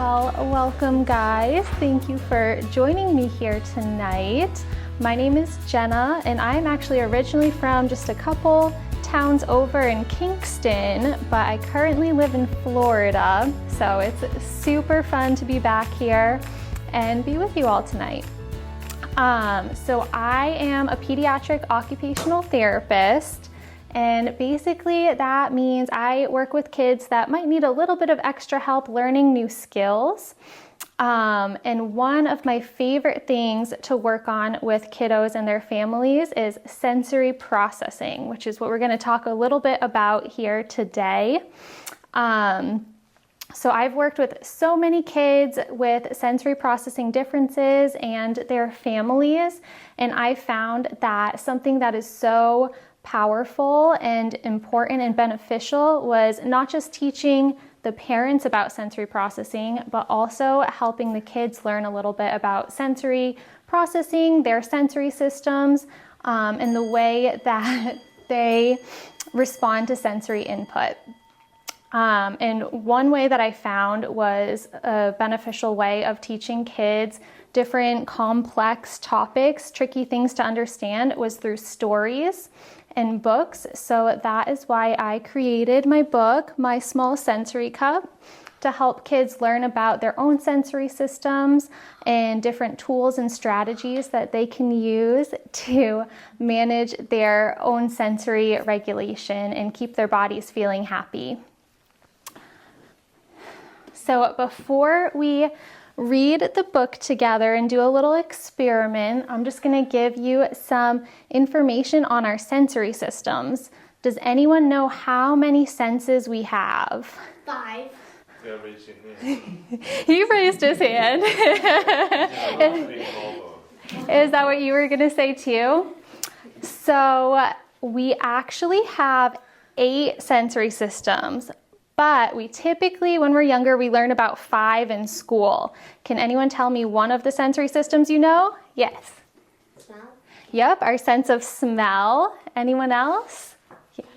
Well, welcome guys. Thank you for joining me here tonight. My name is Jenna and I'm actually originally from just a couple towns over in Kingston, but I currently live in Florida. So it's super fun to be back here and be with you all tonight. So I am a pediatric occupational therapist. And basically that means I work with kids that might need a little bit of extra help learning new skills. And one of my favorite things to work on with kiddos and their families is sensory processing, which is what we're going to talk a little bit about here today. So I've worked with so many kids with sensory processing differences and their families, and I found that something that is so powerful and important and beneficial was not just teaching the parents about sensory processing, but also helping the kids learn a little bit about sensory processing, their sensory systems, and the way that they respond to sensory input. And one way that I found was a beneficial way of teaching kids different complex topics, tricky things to understand, was through stories and books. So that is why I created my book, My Small Sensory Cup, to help kids learn about their own sensory systems and different tools and strategies that they can use to manage their own sensory regulation and keep their bodies feeling happy. So before we read the book together and do a little experiment, I'm just going to give you some information on our sensory systems. Does anyone know how many senses we have? 5. Yeah, raise your hand. He raised his hand. Is that what you were going to say too? So we actually have 8 sensory systems. But we typically, when we're younger, we learn about 5 in school. Can anyone tell me one of the sensory systems you know? Yes. Smell. Yep, our sense of smell. Anyone else? Taste.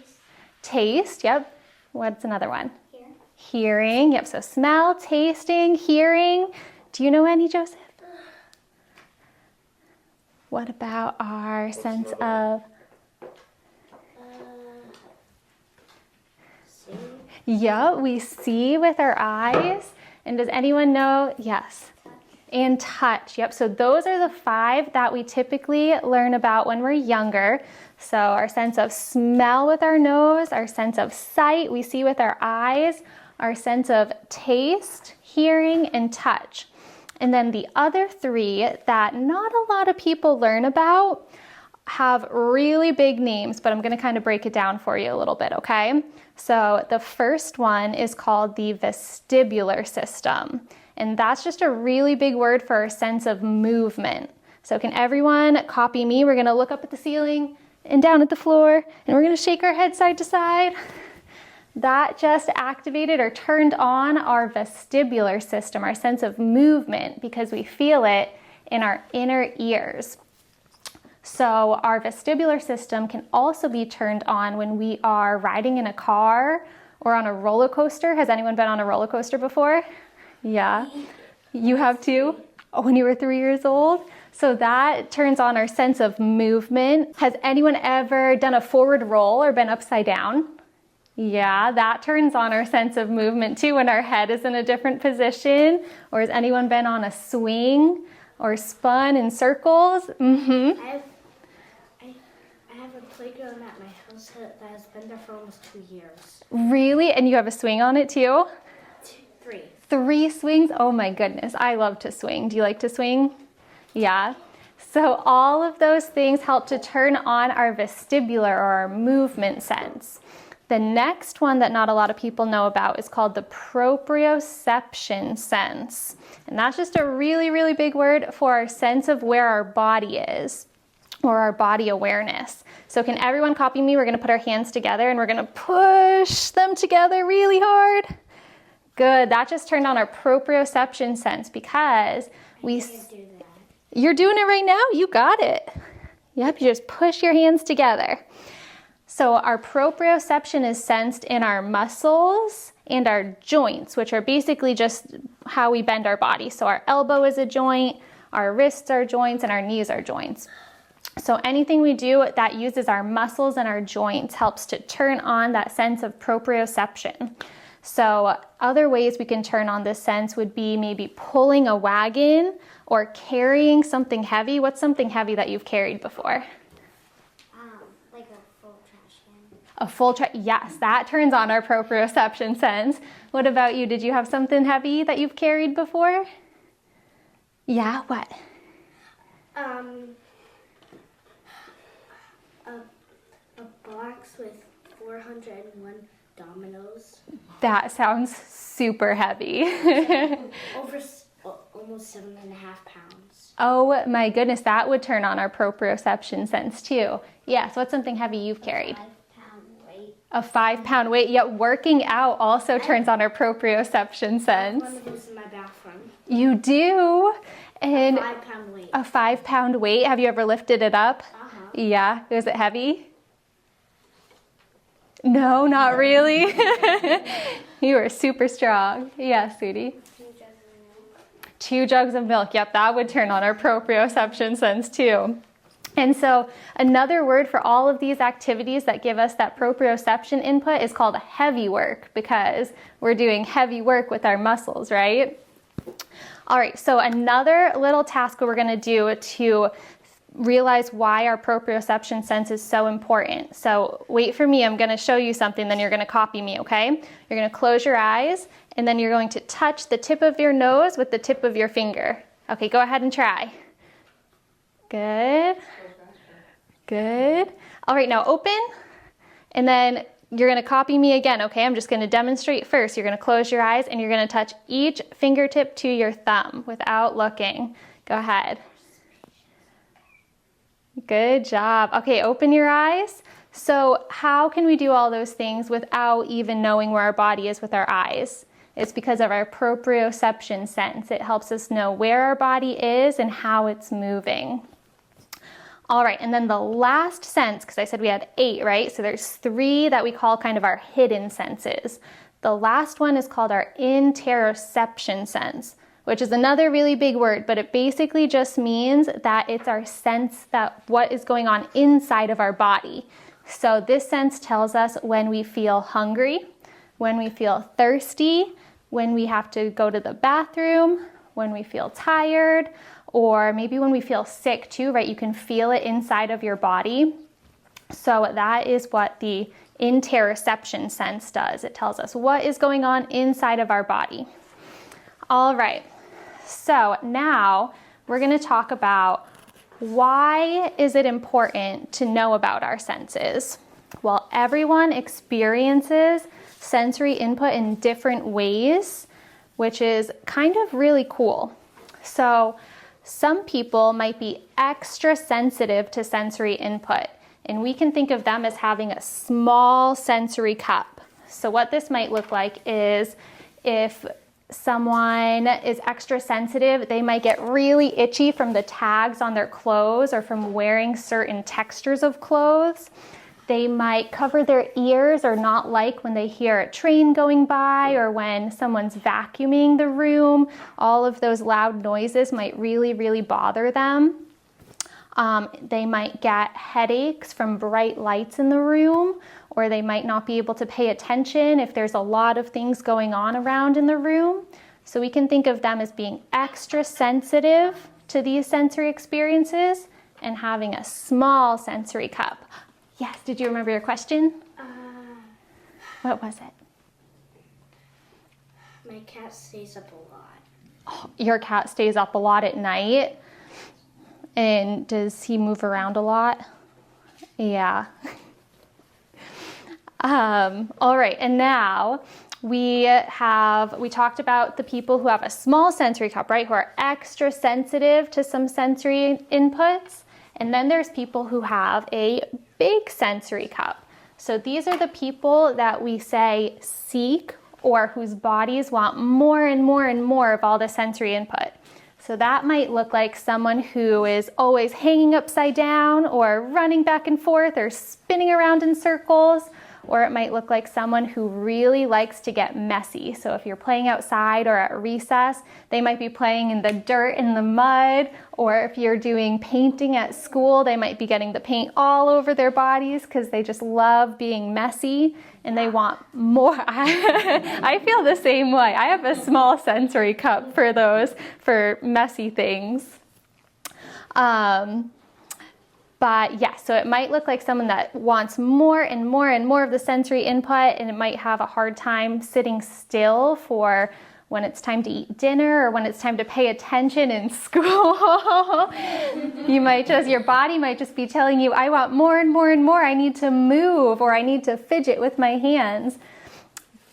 Taste, yep. What's another one? Hear. Hearing, yep, so smell, tasting, hearing. Do you know any, Joseph? What about our sense of... Yeah, we see with our eyes. And does anyone know? Yes. And touch. Yep. So those are the 5 that we typically learn about when we're younger. So our sense of smell with our nose, our sense of sight, we see with our eyes, our sense of taste, hearing, and touch. And then the other 3 that not a lot of people learn about have really big names, but I'm going to kind of break it down for you a little bit, okay? So the first one is called the vestibular system, and that's just a really big word for our sense of movement. So can everyone copy me? We're going to look up at the ceiling and down at the floor, and we're going to shake our head side to side. That just activated or turned on our vestibular system, our sense of movement, because we feel it in our inner ears. So our vestibular system can also be turned on when we are riding in a car or on a roller coaster. Has anyone been on a roller coaster before? Yeah. You have too? Oh, when you were 3 years old? So that turns on our sense of movement. Has anyone ever done a forward roll or been upside down? Yeah, that turns on our sense of movement too when our head is in a different position. Or has anyone been on a swing or spun in circles? Mm-hmm. I have a playground at my house that has been there for almost 2 years. Really? And you have a swing on it too? 3. 3 swings? Oh my goodness, I love to swing. Do you like to swing? Yeah. So all of those things help to turn on our vestibular or our movement sense. The next one that not a lot of people know about is called the proprioception sense. And that's just a really, really big word for our sense of where our body is, or our body awareness. So can everyone copy me? We're going to put our hands together and we're going to push them together really hard. Good. That just turned on our proprioception sense because we... You're doing it right now? You got it. Yep, you just push your hands together. So our proprioception is sensed in our muscles and our joints, which are basically just how we bend our body. So our elbow is a joint, our wrists are joints, and our knees are joints. So anything we do that uses our muscles and our joints helps to turn on that sense of proprioception. So other ways we can turn on this sense would be maybe pulling a wagon or carrying something heavy. What's something heavy that you've carried before? Like a full trash can. A full trash, yes, that turns on our proprioception sense. What about you? Did you have something heavy that you've carried before? Yeah, what? A box with 401 dominoes. That sounds super heavy. Over almost 7.5 pounds. Oh my goodness, that would turn on our proprioception sense too. Yeah, so what's something heavy you've carried? 5-pound weight. A 5-pound weight. Yeah, working out also turns on our proprioception sense. One of those in my bathroom. You do. And 5-pound weight. a 5-pound weight. Have you ever lifted it up? Uh-huh. Yeah. Was it heavy? No, not really. You are super strong. Yeah, sweetie. 2 jugs of milk. Yep, that would turn on our proprioception sense too. And so another word for all of these activities that give us that proprioception input is called heavy work, because we're doing heavy work with our muscles, right? All right, so another little task we're going to do to realize why our proprioception sense is so important. So wait for me, I'm going to show you something, then you're going to copy me, okay? You're going to close your eyes, and then you're going to touch the tip of your nose with the tip of your finger. Okay, go ahead and try. Good. Good. All right, now open, and then you're going to copy me again, okay? I'm just going to demonstrate first. You're going to close your eyes, and you're going to touch each fingertip to your thumb without looking. Go ahead. Good job. Okay, open your eyes. So how can we do all those things without even knowing where our body is with our eyes? It's because of our proprioception sense. It helps us know where our body is and how it's moving. All right, and then the last sense, because I said we had 8, right? So there's 3 that we call kind of our hidden senses. The last one is called our interoception sense, which is another really big word, but it basically just means that it's our sense that what is going on inside of our body. So this sense tells us when we feel hungry, when we feel thirsty, when we have to go to the bathroom, when we feel tired, or maybe when we feel sick too, right? You can feel it inside of your body. So that is what the interoception sense does. It tells us what is going on inside of our body. All right. So now we're going to talk about why is it important to know about our senses? Well, everyone experiences sensory input in different ways, which is kind of really cool. So some people might be extra sensitive to sensory input, and we can think of them as having a small sensory cup. So what this might look like is if someone is extra sensitive, they might get really itchy from the tags on their clothes or from wearing certain textures of clothes. They might cover their ears or not like when they hear a train going by or when someone's vacuuming the room. All of those loud noises might really, really bother them. They might get headaches from bright lights in the room, or they might not be able to pay attention if there's a lot of things going on around in the room. So we can think of them as being extra sensitive to these sensory experiences and having a small sensory cup. Yes, did you remember your question? What was it? My cat stays up a lot. Oh, your cat stays up a lot at night? And does he move around a lot? Yeah. All right, and now we talked about the people who have a small sensory cup, right? Who are extra sensitive to some sensory inputs. And then there's people who have a big sensory cup. So these are the people that we say seek or whose bodies want more and more and more of all the sensory input. So that might look like someone who is always hanging upside down or running back and forth or spinning around in circles. Or it might look like someone who really likes to get messy. So if you're playing outside or at recess, they might be playing in the dirt and the mud. Or if you're doing painting at school, they might be getting the paint all over their bodies because they just love being messy and they want more. I feel the same way. I have a small sensory cup for those, for messy things. But yeah, so it might look like someone that wants more and more and more of the sensory input, and it might have a hard time sitting still for when it's time to eat dinner or when it's time to pay attention in school. Your body might just be telling you, I want more and more and more. I need to move, or I need to fidget with my hands.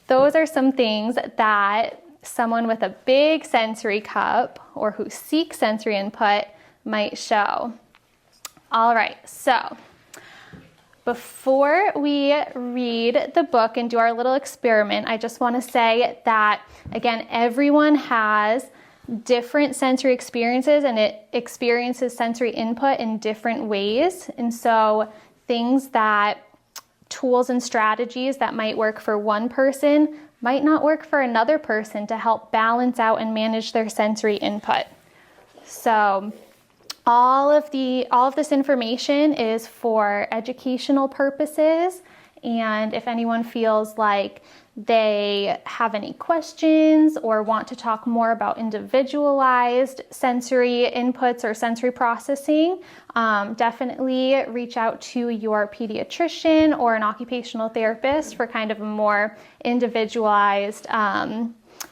Those are some things that someone with a big sensory cup or who seeks sensory input might show. All right, so before we read the book and do our little experiment, I just want to say that, again, everyone has different sensory experiences and it experiences sensory input in different ways. And so tools and strategies that might work for one person might not work for another person to help balance out and manage their sensory input. So all of this information is for educational purposes, and if anyone feels like they have any questions or want to talk more about individualized sensory inputs or sensory processing, definitely reach out to your pediatrician or an occupational therapist for kind of a more individualized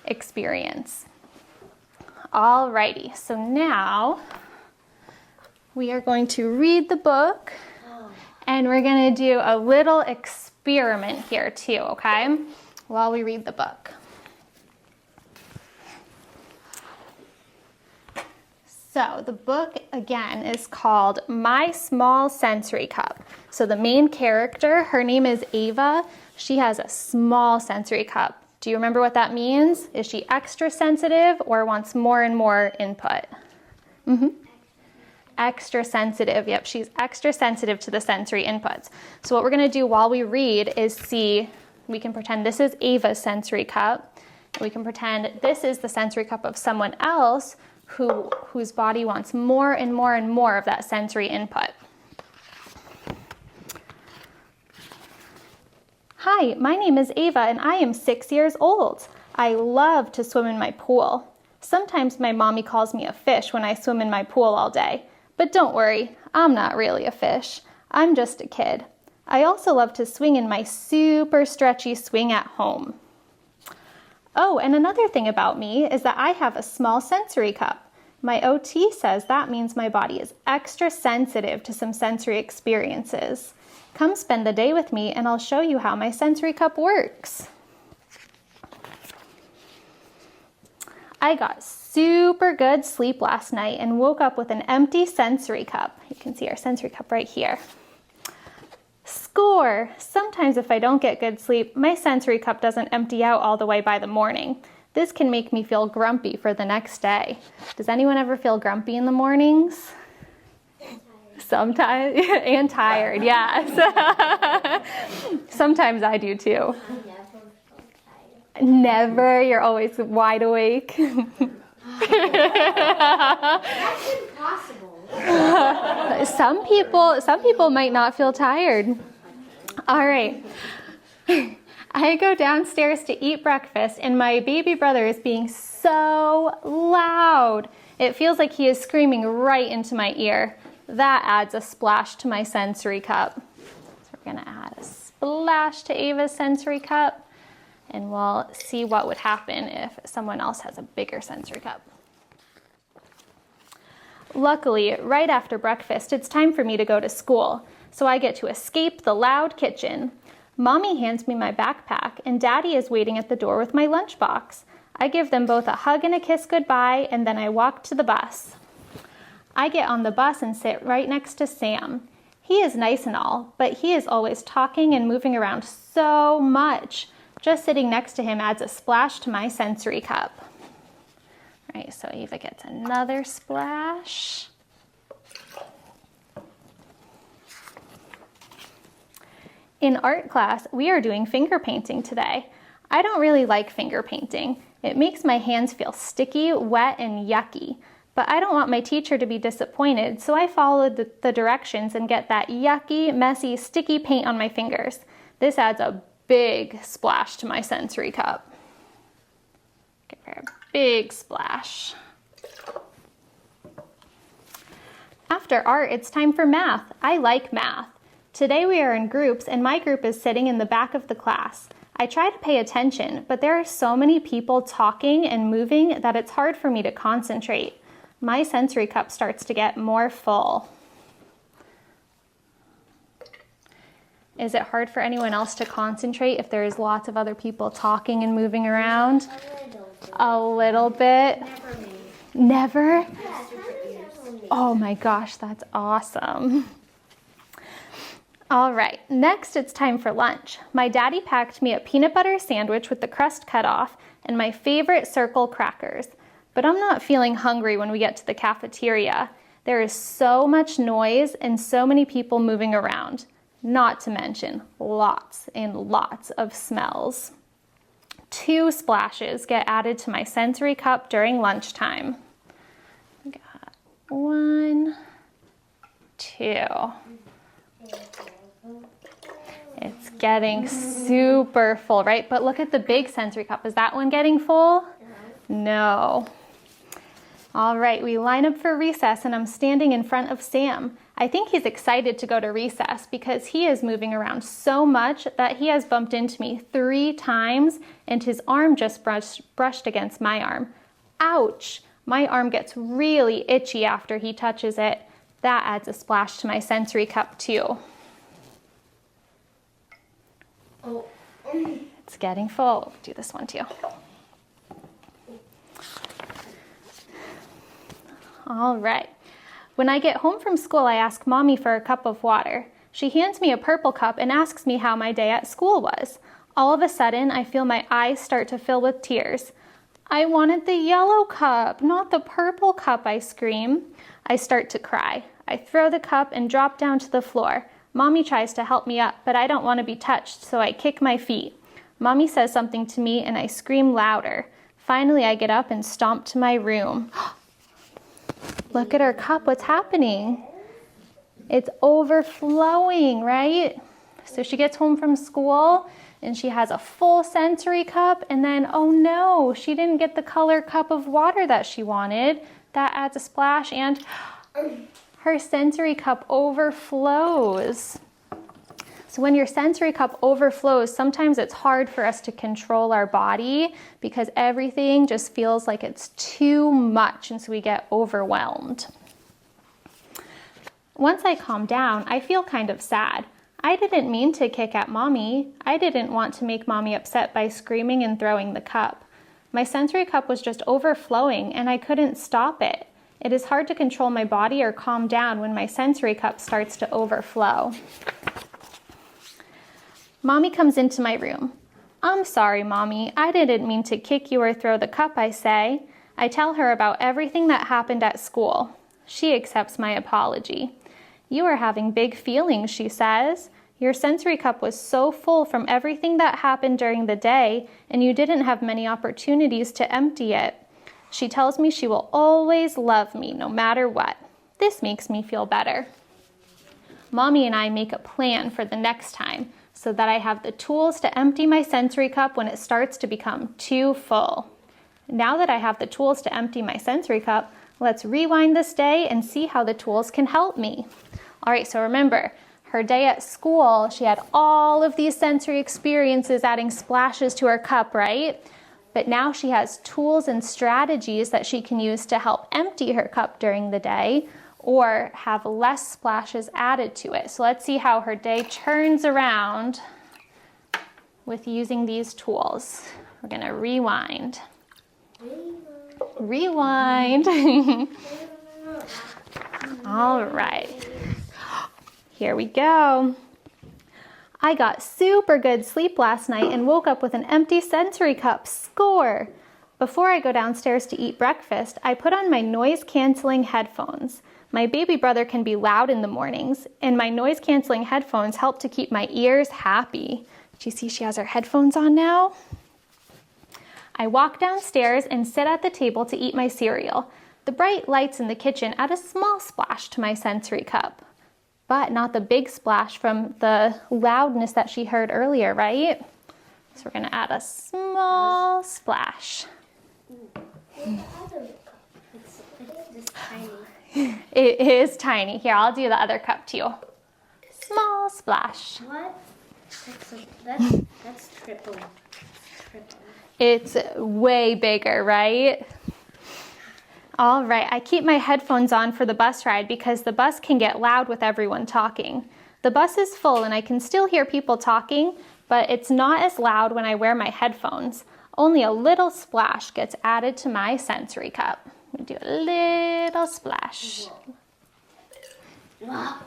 experience. Alrighty, so now we are going to read the book, and we're going to do a little experiment here too, okay, while we read the book. So the book, again, is called My Small Sensory Cup. So the main character, her name is Ava. She has a small sensory cup. Do you remember what that means? Is she extra sensitive or wants more and more input? Extra sensitive. Yep, she's extra sensitive to the sensory inputs. So what we're going to do while we read is we can pretend this is Ava's sensory cup. We can pretend this is the sensory cup of someone else whose body wants more and more and more of that sensory input. Hi, my name is Ava and I am 6 years old. I love to swim in my pool. Sometimes my mommy calls me a fish when I swim in my pool all day. But don't worry, I'm not really a fish. I'm just a kid. I also love to swing in my super stretchy swing at home. Oh, and another thing about me is that I have a small sensory cup. My OT says that means my body is extra sensitive to some sensory experiences. Come spend the day with me and I'll show you how my sensory cup works. I got super good sleep last night and woke up with an empty sensory cup. You can see our sensory cup right here. Score! Sometimes if I don't get good sleep, my sensory cup doesn't empty out all the way by the morning. This can make me feel grumpy for the next day. Does anyone ever feel grumpy in the mornings? Sometimes, and tired, yes. Sometimes I do too. Never? You're always wide awake? That's impossible. Some people might not feel tired. All right. I go downstairs to eat breakfast and my baby brother is being so loud. It feels like he is screaming right into my ear. That adds a splash to my sensory cup. So we're gonna add a splash to Ava's sensory cup and we'll see what would happen if someone else has a bigger sensory cup. Luckily, right after breakfast, it's time for me to go to school, so I get to escape the loud kitchen. Mommy hands me my backpack, and Daddy is waiting at the door with my lunchbox. I give them both a hug and a kiss goodbye, and then I walk to the bus. I get on the bus and sit right next to Sam. He is nice and all, but he is always talking and moving around so much. Just sitting next to him adds a splash to my sensory cup. All right, so Ava gets another splash. In art class, we are doing finger painting today. I don't really like finger painting. It makes my hands feel sticky, wet, and yucky. But I don't want my teacher to be disappointed, so I followed the directions and get that yucky, messy, sticky paint on my fingers. This adds a big splash to my sensory cup. Give her a big splash. After art, it's time for math. I like math. Today we are in groups, and my group is sitting in the back of the class. I try to pay attention, but there are so many people talking and moving that it's hard for me to concentrate. My sensory cup starts to get more full. Is it hard for anyone else to concentrate if there's lots of other people talking and moving around? A little bit. Never? Oh my gosh, that's awesome. All right, next it's time for lunch. My daddy packed me a peanut butter sandwich with the crust cut off and my favorite circle crackers. But I'm not feeling hungry when we get to the cafeteria. There is so much noise and so many people moving around, not to mention lots and lots of smells. 2 splashes get added to my sensory cup during lunchtime. Got 1, 2. It's getting super full, right? But look at the big sensory cup. Is that one getting full? No. All right, we line up for recess and I'm standing in front of Sam. I think he's excited to go to recess because he is moving around so much that he has bumped into me 3 times and his arm just brushed against my arm. Ouch! My arm gets really itchy after he touches it. That adds a splash to my sensory cup too. Oh. It's getting full. Do this one too. All right. When I get home from school, I ask Mommy for a cup of water. She hands me a purple cup and asks me how my day at school was. All of a sudden, I feel my eyes start to fill with tears. I wanted the yellow cup, not the purple cup, I scream. I start to cry. I throw the cup and drop down to the floor. Mommy tries to help me up, but I don't want to be touched, so I kick my feet. Mommy says something to me and I scream louder. Finally, I get up and stomp to my room. Look at her cup, what's happening? It's overflowing, right? So she gets home from school and she has a full sensory cup and then, oh no, she didn't get the color cup of water that she wanted. That adds a splash and her sensory cup overflows. So when your sensory cup overflows, sometimes it's hard for us to control our body because everything just feels like it's too much and so we get overwhelmed. Once I calm down, I feel kind of sad. I didn't mean to kick at Mommy. I didn't want to make Mommy upset by screaming and throwing the cup. My sensory cup was just overflowing and I couldn't stop it. It is hard to control my body or calm down when my sensory cup starts to overflow. Mommy comes into my room. I'm sorry, Mommy. I didn't mean to kick you or throw the cup, I say. I tell her about everything that happened at school. She accepts my apology. You are having big feelings, she says. Your sensory cup was so full from everything that happened during the day, and you didn't have many opportunities to empty it. She tells me she will always love me, no matter what. This makes me feel better. Mommy and I make a plan for the next time, so that I have the tools to empty my sensory cup when it starts to become too full. Now that I have the tools to empty my sensory cup, let's rewind this day and see how the tools can help me. All right, so remember, her day at school, she had all of these sensory experiences adding splashes to her cup, right? But now she has tools and strategies that she can use to help empty her cup during the day or have less splashes added to it. So let's see how her day turns around with using these tools. We're gonna rewind. Rewind. All right, here we go. I got super good sleep last night and woke up with an empty sensory cup. Score! Before I go downstairs to eat breakfast, I put on my noise-canceling headphones. My baby brother can be loud in the mornings, and my noise-canceling headphones help to keep my ears happy. Do you see she has her headphones on now? I walk downstairs and sit at the table to eat my cereal. The bright lights in the kitchen add a small splash to my sensory cup, but not the big splash from the loudness that she heard earlier, right? So we're gonna add a small splash. It's just tiny. It is tiny. Here, I'll do the other cup too. Small splash. What? That's triple. Triple. It's way bigger, right? All right, I keep my headphones on for the bus ride because the bus can get loud with everyone talking. The bus is full and I can still hear people talking, but it's not as loud when I wear my headphones. Only a little splash gets added to my sensory cup. We do a little splash. Wow.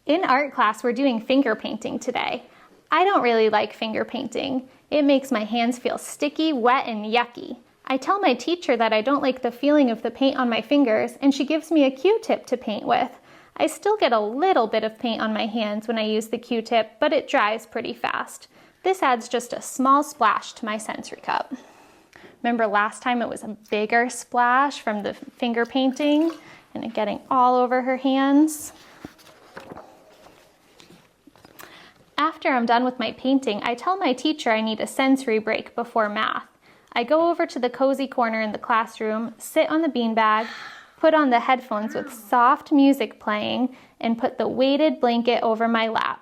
In art class, we're doing finger painting today. I don't really like finger painting. It makes my hands feel sticky, wet, and yucky. I tell my teacher that I don't like the feeling of the paint on my fingers, and she gives me a Q-tip to paint with. I still get a little bit of paint on my hands when I use the Q-tip, but it dries pretty fast. This adds just a small splash to my sensory cup. Remember last time it was a bigger splash from the finger painting and it getting all over her hands? After I'm done with my painting, I tell my teacher I need a sensory break before math. I go over to the cozy corner in the classroom, sit on the beanbag, put on the headphones with soft music playing, and put the weighted blanket over my lap.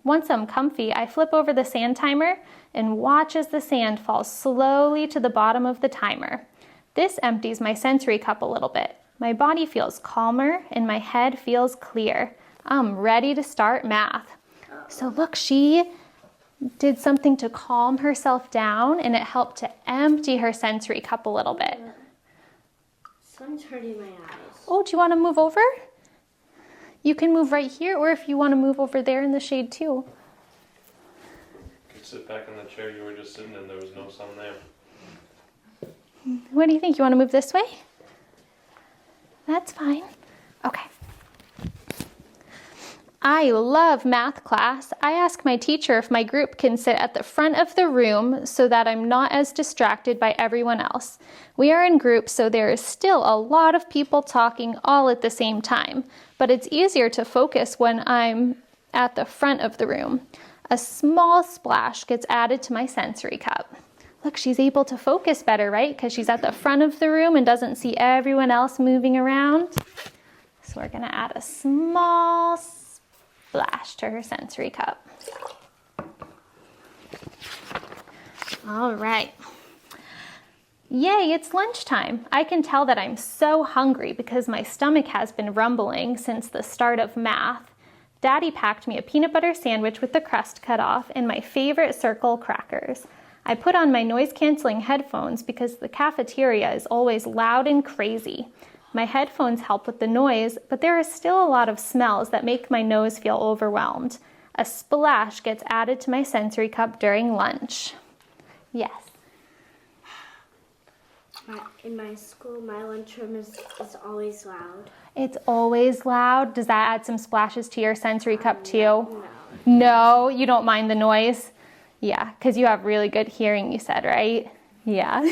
Once I'm comfy, I flip over the sand timer and watch as the sand falls slowly to the bottom of the timer. This empties my sensory cup a little bit. My body feels calmer and my head feels clear. I'm ready to start math. So look, she did something to calm herself down and it helped to empty her sensory cup a little bit. Sun's hurting my eyes. Oh, do you want to move over? You can move right here, or if you want to move over there in the shade too. You could sit back in the chair you were just sitting in, there was no sun there. What do you think? You want to move this way? That's fine. Okay. I love math class. I ask my teacher if my group can sit at the front of the room so that I'm not as distracted by everyone else. We are in groups, so there is still a lot of people talking all at the same time, but it's easier to focus when I'm at the front of the room. A small splash gets added to my sensory cup. Look, she's able to focus better, right? Because she's at the front of the room and doesn't see everyone else moving around. So we're gonna add a small splash to her sensory cup. All right. Yay, it's lunchtime. I can tell that I'm so hungry because my stomach has been rumbling since the start of math. Daddy packed me a peanut butter sandwich with the crust cut off and my favorite circle crackers. I put on my noise-canceling headphones because the cafeteria is always loud and crazy. My headphones help with the noise, but there are still a lot of smells that make my nose feel overwhelmed. A splash gets added to my sensory cup during lunch. Yes. In my school, my lunchroom is always loud. It's always loud. Does that add some splashes to your sensory cup too? No. No, you don't mind the noise? Yeah, because you have really good hearing, you said, right? Yeah.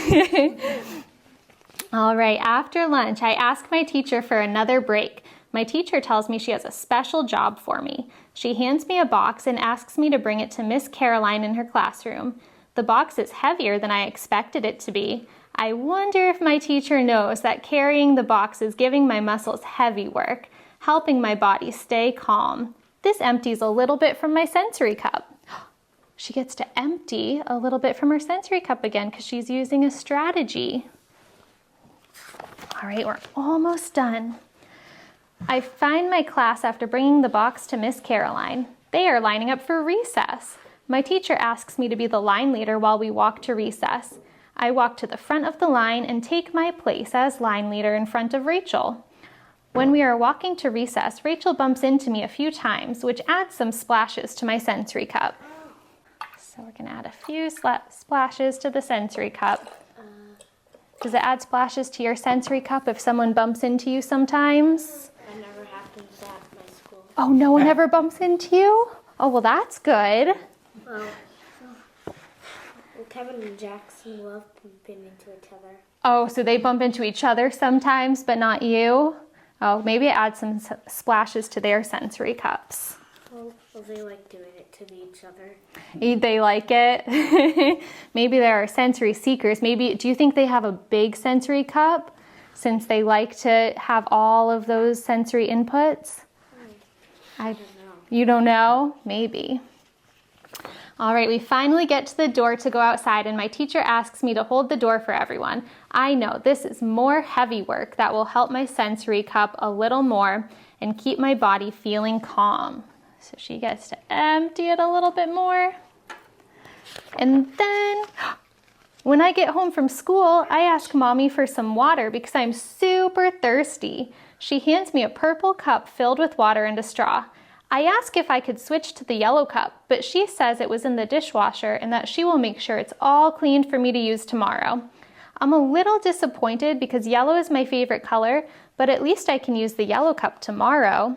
All right, after lunch, I ask my teacher for another break. My teacher tells me she has a special job for me. She hands me a box and asks me to bring it to Miss Caroline in her classroom. The box is heavier than I expected it to be. I wonder if my teacher knows that carrying the box is giving my muscles heavy work, helping my body stay calm. This empties a little bit from my sensory cup. She gets to empty a little bit from her sensory cup again because she's using a strategy. All right, we're almost done. I find my class after bringing the box to Miss Caroline. They are lining up for recess. My teacher asks me to be the line leader while we walk to recess. I walk to the front of the line and take my place as line leader in front of Rachel. When we are walking to recess, Rachel bumps into me a few times, which adds some splashes to my sensory cup. So we're gonna add a few splashes to the sensory cup. Does it add splashes to your sensory cup if someone bumps into you sometimes? That never happens at my school. Oh, no one ever bumps into you? Oh, well, that's good. Well, Kevin and Jackson love bumping into each other. Oh, so they bump into each other sometimes, but not you? Oh, maybe add some splashes to their sensory cups. Well, they like doing it to each other. They like it. Maybe there are sensory seekers. Maybe, do you think they have a big sensory cup since they like to have all of those sensory inputs? I don't know. You don't know? Maybe. All right, we finally get to the door to go outside and my teacher asks me to hold the door for everyone. I know this is more heavy work that will help my sensory cup a little more and keep my body feeling calm. So she gets to empty it a little bit more. And then when I get home from school, I ask Mommy for some water because I'm super thirsty. She hands me a purple cup filled with water and a straw. I ask if I could switch to the yellow cup, but she says it was in the dishwasher and that she will make sure it's all cleaned for me to use tomorrow. I'm a little disappointed because yellow is my favorite color, but at least I can use the yellow cup tomorrow.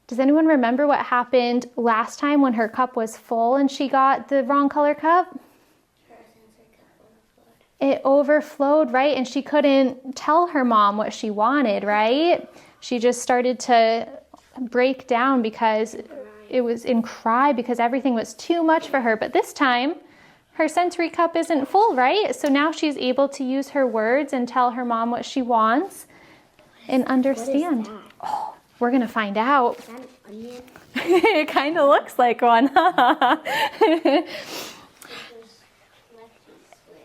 Does anyone remember what happened last time when her cup was full and she got the wrong color cup? Her sensory cup overflowed. It overflowed, right? And she couldn't tell her mom what she wanted, right? She just started to break down because it was in cry because everything was too much for her. But this time, her sensory cup isn't full, right? So now she's able to use her words and tell her mom what she wants and understand. What is that? Oh, we're gonna find out. Is that an onion? It kind of looks like one, huh?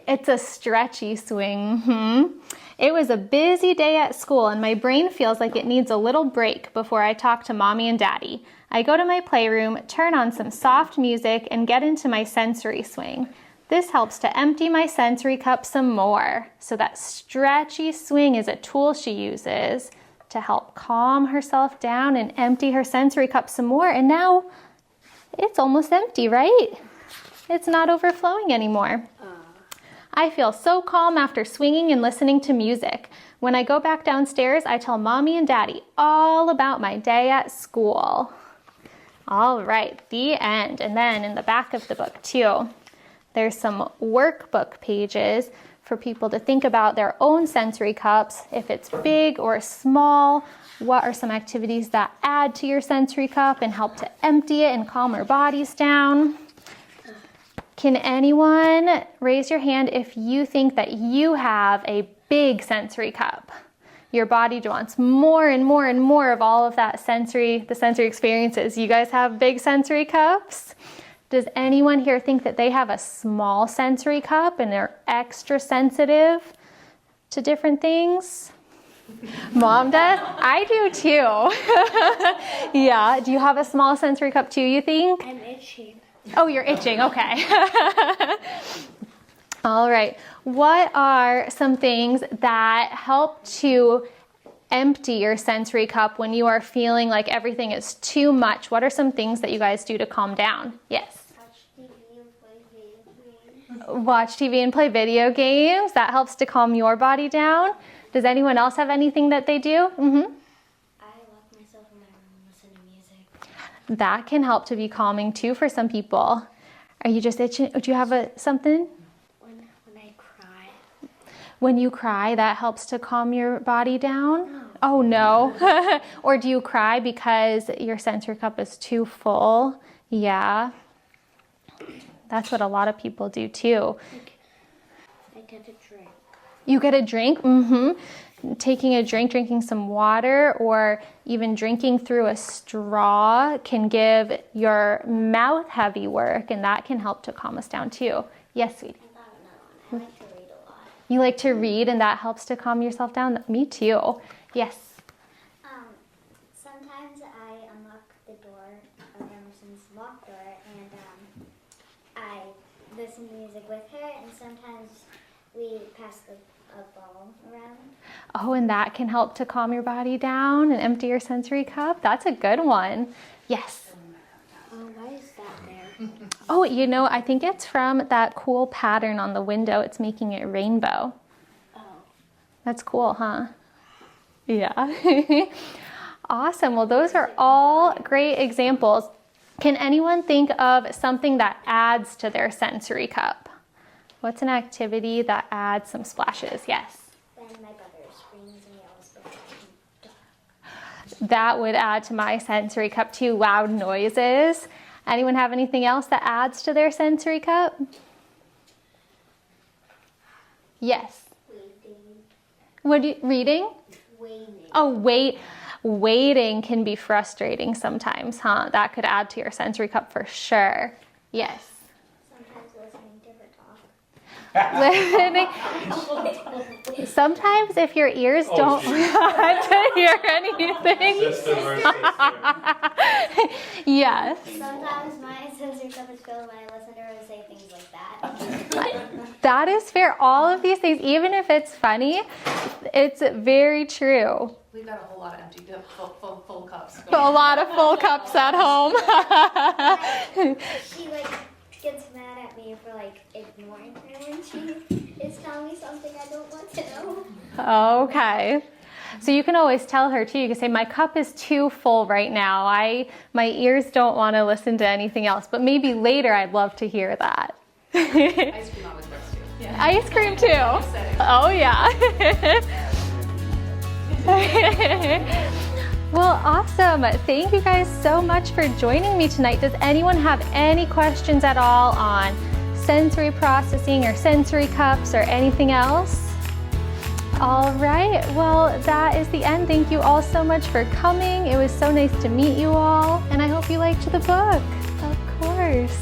It's a stretchy swing. It was a busy day at school and my brain feels like it needs a little break before I talk to Mommy and Daddy. I go to my playroom, turn on some soft music, and get into my sensory swing. This helps to empty my sensory cup some more. So that stretchy swing is a tool she uses to help calm herself down and empty her sensory cup some more. And now it's almost empty, right? It's not overflowing anymore. I feel so calm after swinging and listening to music. When I go back downstairs, I tell Mommy and Daddy all about my day at school. All right, the end. And then in the back of the book too, there's some workbook pages for people to think about their own sensory cups. If it's big or small, what are some activities that add to your sensory cup and help to empty it and calm our bodies down? Can anyone raise your hand if you think that you have a big sensory cup? Your body wants more and more and more of all of that the sensory experiences. You guys have big sensory cups? Does anyone here think that they have a small sensory cup and they're extra sensitive to different things? Mom does? I do too. Yeah, do you have a small sensory cup too, you think? I'm itchy. Oh, you're itching, okay. All right, what are some things that help to empty your sensory cup when you are feeling like everything is too much? What are some things that you guys do to calm down? Yes. Watch TV and play video games. Watch TV and play video games. That helps to calm your body down. Does anyone else have anything that they do? I lock myself in my room and listen to music. That can help to be calming too for some people. Are you just itching? Do you have something? When I cry. When you cry, that helps to calm your body down? No. Oh no. Or do you cry because your sensory cup is too full? Yeah. That's what a lot of people do too. I get a drink. You get a drink? Taking a drink, drinking some water, or even drinking through a straw can give your mouth heavy work, and that can help to calm us down too. Yes, sweetie? I like to read a lot. You like to read, and that helps to calm yourself down? Me too. Yes? Sometimes I unlock the door of Emerson's locked door, and I listen to music with her, and sometimes we pass a ball around. Oh, and that can help to calm your body down and empty your sensory cup? That's a good one. Yes? Why is that there? Oh, you know, I think it's from that cool pattern on the window. It's making it rainbow. Oh. That's cool, huh? Yeah. Awesome. Well, those are all great examples. Can anyone think of something that adds to their sensory cup? What's an activity that adds some splashes? Yes. When my brother screams and yells before I can talk. That would add to my sensory cup too, loud noises. Anyone have anything else that adds to their sensory cup? Yes. Reading? Waiting. Oh, waiting can be frustrating sometimes, huh? That could add to your sensory cup for sure. Yes. Sometimes listening to her talk. Listening. Sometimes if your ears don't want to hear anything. Sister versus sister. Yes. Sometimes my sensory cup is filled when I listen to her say things like that. That is fair. All of these things, even if it's funny, it's very true. We've got a whole lot of empty, full cups. A lot of full cups at home. She gets mad at me for ignoring her when she is telling me something I don't want to know. Okay. So you can always tell her too. You can say, my cup is too full right now. My ears don't want to listen to anything else, but maybe later I'd love to hear that. Ice cream always works too. Yeah. Ice cream too. Oh yeah. Well, awesome. Thank you guys so much for joining me tonight. Does anyone have any questions at all on sensory processing or sensory cups or anything else? All right, well, that is the end. Thank you all so much for coming. It was so nice to meet you all, and I hope you liked the book. Of course.